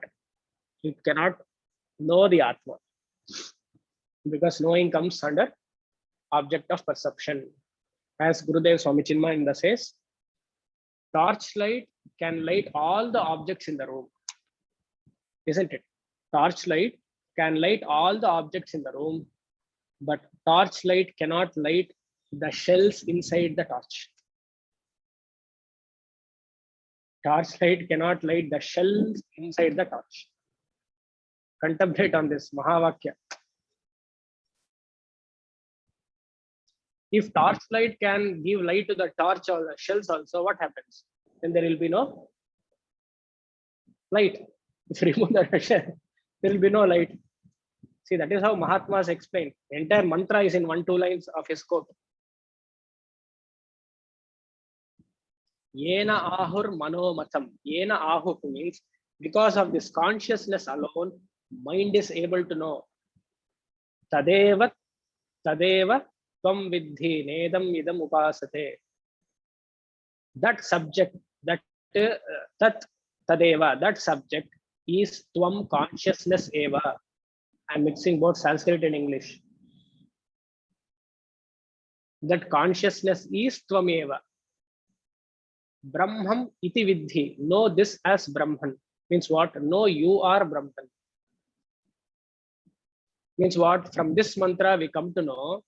it cannot know the Atma. Because knowing comes under object of perception. As Gurudev Swami Chinmayananda says, torchlight can light all the objects in the room. Isn't it? Torchlight can light all the objects in the room, but torchlight cannot light the shells inside the torch. Torchlight cannot light the shells inside the torch. Contemplate on this Mahavakya. If torchlight can give light to the torch or the shells also, what happens? Then there will be no light. If you remove the shell, there will be no light. See, that is how Mahatmas explain. The entire mantra is in 1-2 lines of his quote. Yena ahur manomatam. Yena ahur means because of this consciousness alone, mind is able to know. Tadeva tvam vidhi nedam idam upasate. That subject, that tadeva, that subject is tvam consciousness eva. I'm mixing both Sanskrit and English. That consciousness is tvam eva. Brahman iti vidhi. Know this as Brahman. Means what? Know you are Brahman. Means what? From this mantra we come to know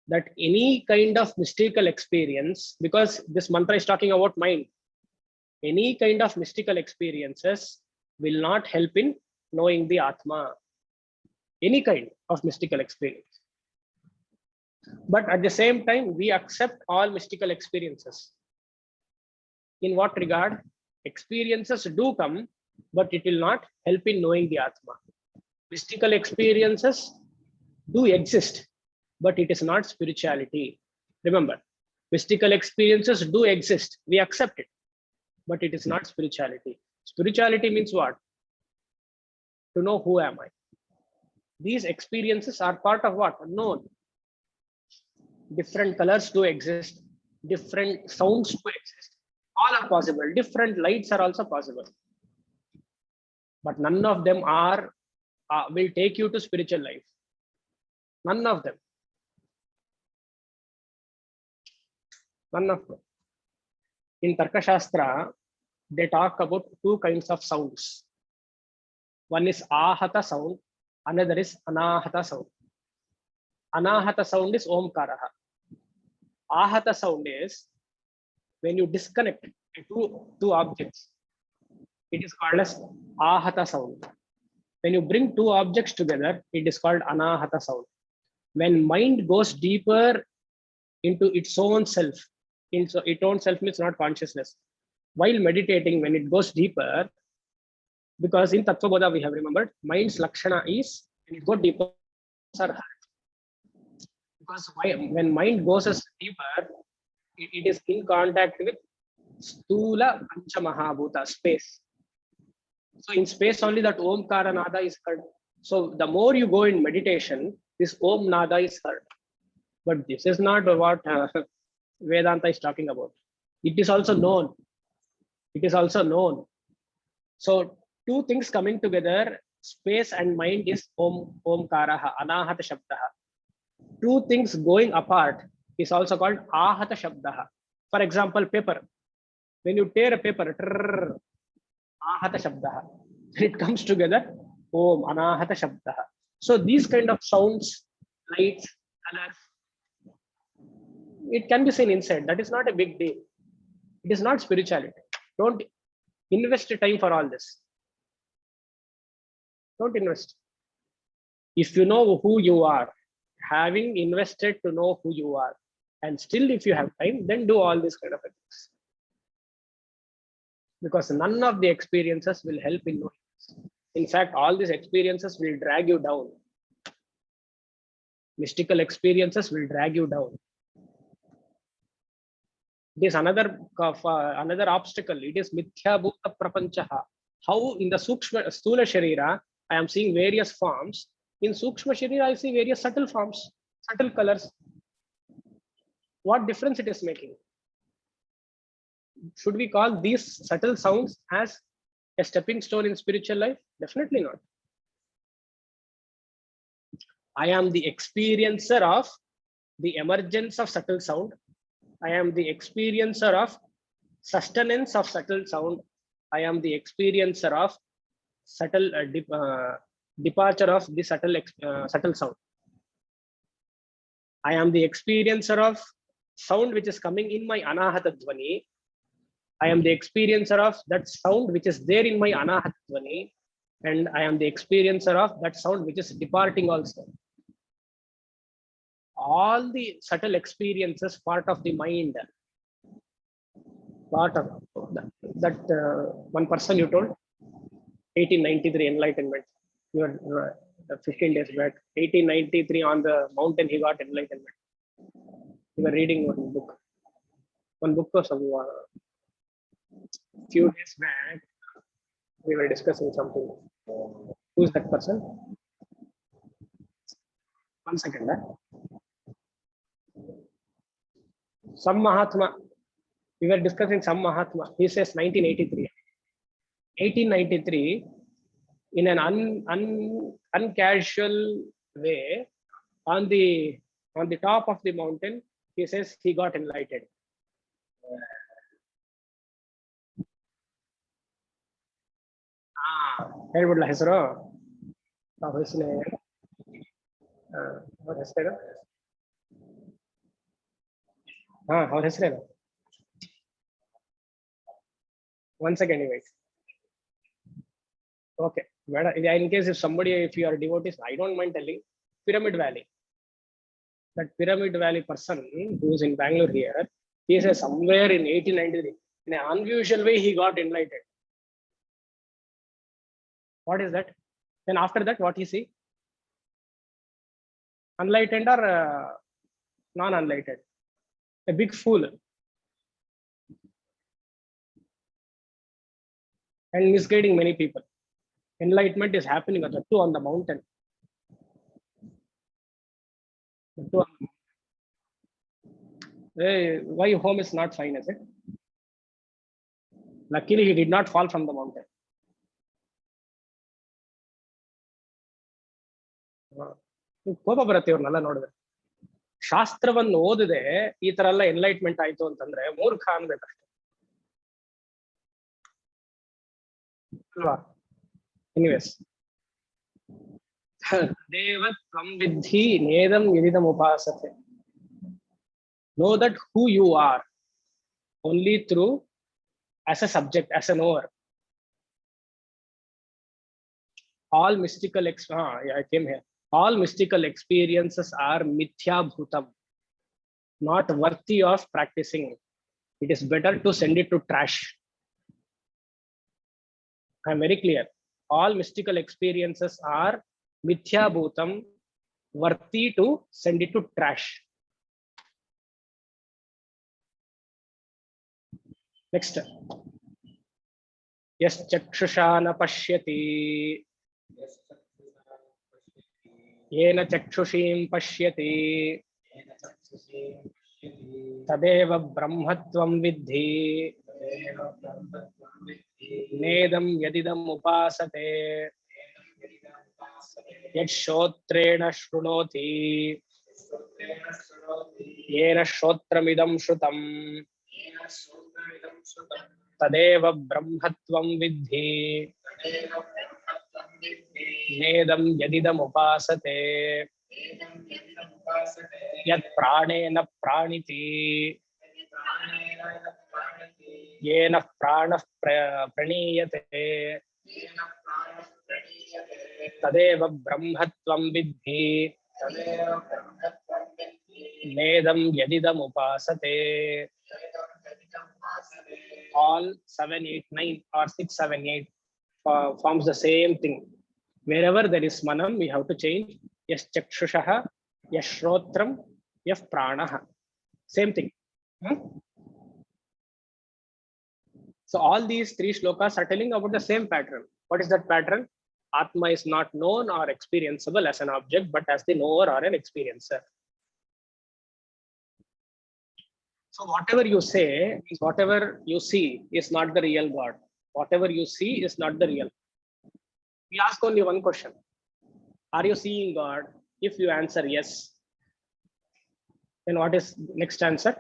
that any kind of mystical experience, because this mantra is talking about mind, any kind of mystical experiences will not help in knowing the Atma. Any kind of mystical experience. But at the same time, we accept all mystical experiences. In what regard? Experiences do come, but it will not help in knowing the Atma. Mystical experiences do exist, but it is not spirituality. Remember, mystical experiences do exist. We accept it, but it is not spirituality. Spirituality means what? To know who am I. These experiences are part of what? Known. Different colors do exist. Different sounds do exist. All are possible. Different lights are also possible. But none of them are will take you to spiritual life. None of them. None of them. In Tarka Shastra, they talk about 2 kinds of sounds. One is ahata sound, another is anahata sound. Anahata sound is omkaraha. Ahata sound is when you disconnect two objects. It is called as ahata sound. When you bring two objects together, it is called anahata sound. When mind goes deeper into its own self, its own self means not consciousness. While meditating, when it goes deeper, because in Tattva Bodha we have remembered, mind's lakshana is when it goes deeper, because when mind goes deeper, it is in contact with stula pancha mahabhuta, space. So in space only that omkara nada is heard. So the more you go in meditation, this om nada is heard. But this is not what Vedanta is talking about. It is also known. It is also known. So two things coming together, space and mind is omkaraha, anahata shabdaha. Two things going apart is also called ahata shabdaha. For example, paper. When you tear a paper, ahata shabdaha. When it comes together, om anahata shabdaha. So these kind of sounds, lights, colors, it can be seen inside. That is not a big deal. It is not spirituality. Don't invest time for all this. Don't invest. If you know who you are, having invested to know who you are, and still if you have time, then do all these kind of things. Because none of the experiences will help in knowing this. In fact, all these experiences will drag you down. Mystical experiences will drag you down. It is another obstacle. It is mithya bhuta prapanchaha. How in the sukshma stula sharira, I am seeing various forms. In sukshma sharira, I see various subtle forms, subtle colors. What difference it is making? Should we call these subtle sounds as a stepping stone in spiritual life? Definitely not. I am the experiencer of the emergence of subtle sound. I am the experiencer of sustenance of subtle sound. I am the experiencer of subtle departure of the subtle sound. I am the experiencer of sound which is coming in my anahata dhvani. I am the experiencer of that sound which is there in my anahata dhvani, and I am the experiencer of that sound which is departing also. All the subtle experiences, part of the mind, part of that one person you told, 1893 enlightenment. You were 15 days back, 1893 on the mountain he got enlightenment. We were reading one book or some few days back. We were discussing something. Who is that person? 1 second. Some Mahatma. We were discussing some Mahatma. He says 1983. 1893, in an uncasual way, on the top of the mountain, he says he got enlightened. ಹೇಳ್ಬಿಡ್ಲ ಹೆಸರು ಅವ್ರ ಹೆಸರೇನು ಅವ್ರ ಹೆಸರೇನು One second, wait. Okay, in case if you are devotees, I don't mind telling. Pyramid Valley. That Pyramid Valley person who is in Bangalore here, he says somewhere in 1893, in an unusual way, he got enlightened. What is that? Then after that, what he see? Enlightened or non-enlightened? A big fool. And misguiding many people. Enlightenment is happening at the two on the mountain. Hey, why home is not fine, is it? Luckily, he did not fall from the mountain. ಕೋಪ ಬರುತ್ತೆ ಇವ್ರನ್ನೆಲ್ಲ ನೋಡಿದ್ರೆ. ಶಾಸ್ತ್ರವನ್ನು ಓದದೆ ಈ ತರ ಎಲ್ಲ enlightenment ಆಯ್ತು ಅಂತಂದ್ರೆ ಮೂರ್ಖ ಅನ್ಬೇಕಷ್ಟೆ ಅಲ್ವಾ? Anyways, Deva tvam vidhi nedam yididam upasate. Know that who you are only through as a subject, as a knower. All mystical yeah, I came here. All mystical experiences are mithya bhutam, not worthy of practicing. It is better to send it to trash. I'm very clear. All mystical experiences are mithya bhutam, worthy to send it to trash. Next. Yes, chakshusha na pashyati. Yena chakshushin pashyati. Tadeva brahmatvam vidhi. Nedam yadidam upasate. Yad shotrena shrunoti. Yena shotramidam shrutam. Tadeva brahmatvam vidhi. Nedam yadidam upasate. Yat pranena praniti. Yena pranah praniyate. Tadeva brahmatvam vidhi. Nedam yadidam upasate. All 7, 8, 9 or 6, 7, 8 forms the same thing. Wherever there is manam, we have to change yes chakshushaha, yes shrotram, yes pranaha. Same thing. So all these three shlokas are telling about the same pattern. What is that pattern? Atma is not known or experienceable as an object, but as the knower or an experiencer. So whatever you say, whatever you see is not the real God. Whatever you see is not the real. We ask only one question. Are you seeing God? If you answer yes, then what is next answer?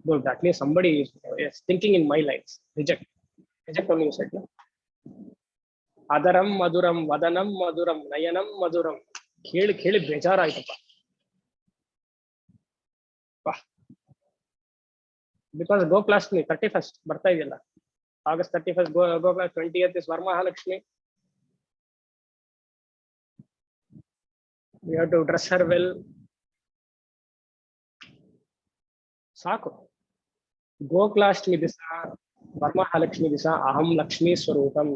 Good. That means somebody is thinking in my lines. Reject. Reject only you said. No? Adaram maduram, vadanam maduram, nayanam maduram. Kheli kheli bechara aitappa. Because Goklashtami 31st ಬರ್ತಾ ಇದೆಯಲ್ಲ August 31st Goklashtami 20th is Varmahalakshmi. We have to dress her well. ಸಾಕು ಗೋಕುಲಾಷ್ಟಮಿ ದಿವಸ ವರಮಹಾಲಕ್ಷ್ಮಿ ದಿವಸ ಅಹಂ ಲಕ್ಷ್ಮೀ ಸ್ವರೂಪಂ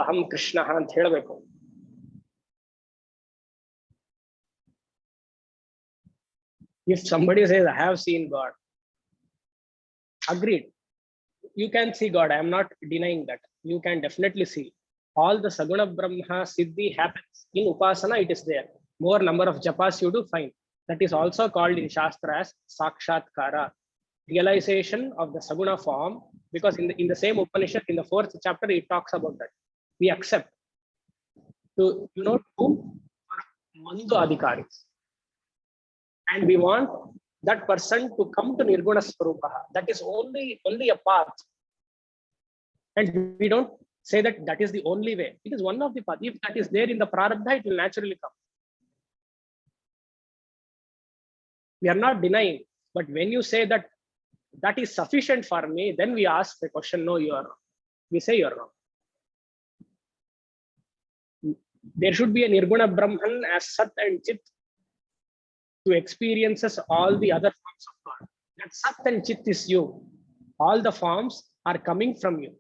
ಅಹಂ ಕೃಷ್ಣ ಅಂತ ಹೇಳಬೇಕು. If somebody says I have seen God, agreed, you can see God. I am not denying that. You can definitely see. All the Saguna Brahma Siddhi happens in Upasana. It is there. More number of japas you do, fine. That is also called in Shastra as Sakshatkara, realization of the Saguna form, because in the same Upanishad, in the 4th chapter, it talks about that. We accept to two Mandu Adhikaris. And we want that person to come to Nirguna Swarupaha. That is only a path. And we don't say that that is the only way. It is one of the paths. If that is there in the Prarabdha, it will naturally come. We are not denying. But when you say that that is sufficient for me, then we ask the question, no, you are wrong. We say you are wrong. There should be a Nirguna Brahman as Sat and Chit to experiences all the other forms of God. That Sat and Chit is you. All the forms are coming from you.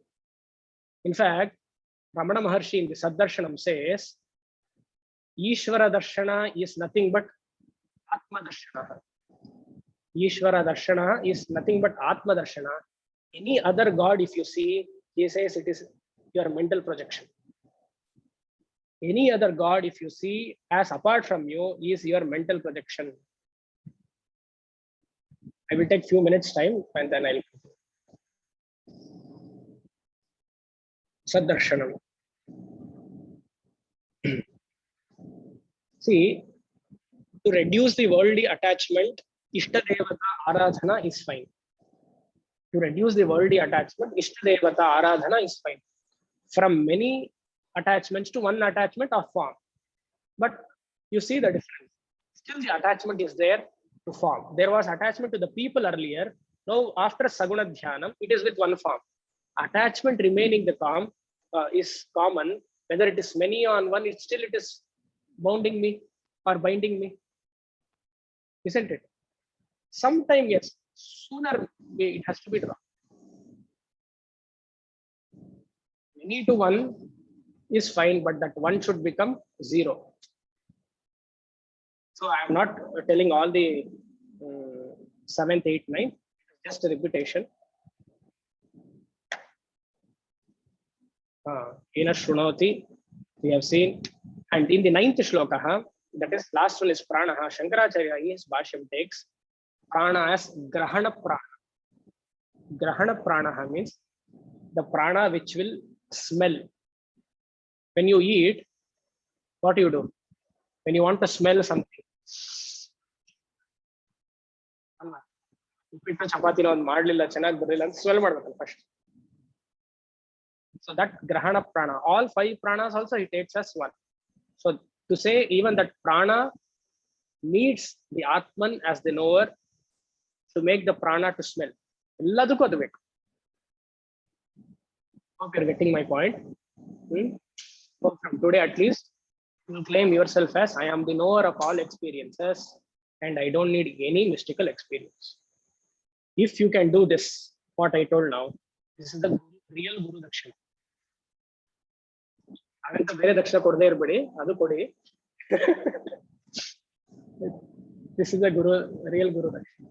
In fact, Ramana Maharshi in the Saddarshanam says, Ishvara Darshana is nothing but Atma Darshana. Ishvara Darshana is nothing but Atma Darshana. Any other God, if you see, he says it is your mental projection. Any other God, if you see, as apart from you, is your mental projection. I will take few minutes time and then I'll Saddarshanam. See, to reduce the worldly attachment, Ishtadevata Aradhana is fine. To reduce the worldly attachment, Ishtadevata Aradhana is fine. from many attachments to one attachment or form. But you see the difference. Still the attachment is there to form. There was attachment to the people earlier. Now after Saguna Dhyanam, it is with one form. Attachment remaining the form is common. Whether it is many on one, it is bounding me or binding me. Isn't it? Sometime, yes, sooner it has to be dropped. Many to one is fine, but that one should become zero. So I am not telling all the 7th, 8th, 9th, just a repetition. Ena Shrunoti, we have seen. And in the 9th shloka, that is last one is Prana. Shankaracharya, his Bhashyam takes Prana as Grahana Prana. Grahana Prana means the prana which will smell. When you eat, what do you do? When you want to smell something, chapati smell first. So that grahana prana, all 5 pranas also he takes as one. So to say even that prana needs the Atman as the knower to make the prana to smell. Hope you're getting my point. So from today at least, you claim yourself as I am the knower of all experiences and I don't need any mystical experience. If you can do this, what I told now, this is the real Guru Dakshina. This is the real Guru Dakshina.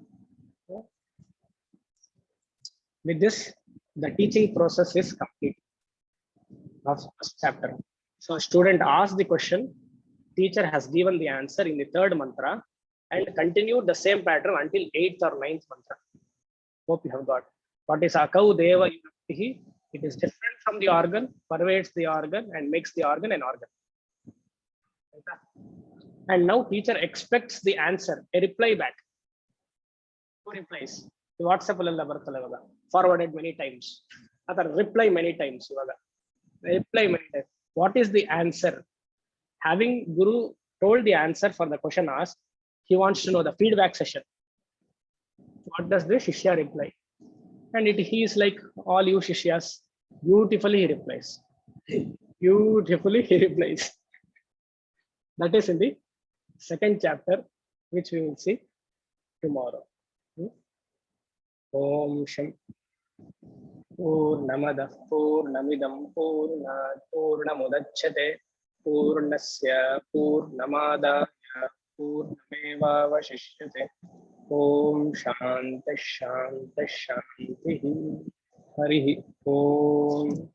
With this, the teaching process is complete of first chapter. So student asks the question, teacher has given the answer in the 3rd mantra and continued the same pattern until 8th or 9th mantra. Hope you have got. What is Akau Deva Yuktihi? It is different from the organ, pervades the organ and makes the organ an organ. And now teacher expects the answer, a reply back. Who replies? The WhatsApp forwarded many times. Reply many times. Reply many times. What is the answer? Having Guru told the answer for the question asked, he wants to know the feedback session. What does the Shishya reply? And he is like all you Shishyas, beautifully he replies. Beautifully he replies. That is in the 2nd chapter, which we will see tomorrow. Om Sham Purnamada Purnamidam Purnamudachyate Purnasya Purnamadaya Purnameva Vashishyate. Om Shanti Shanti Shanti Harihi Om.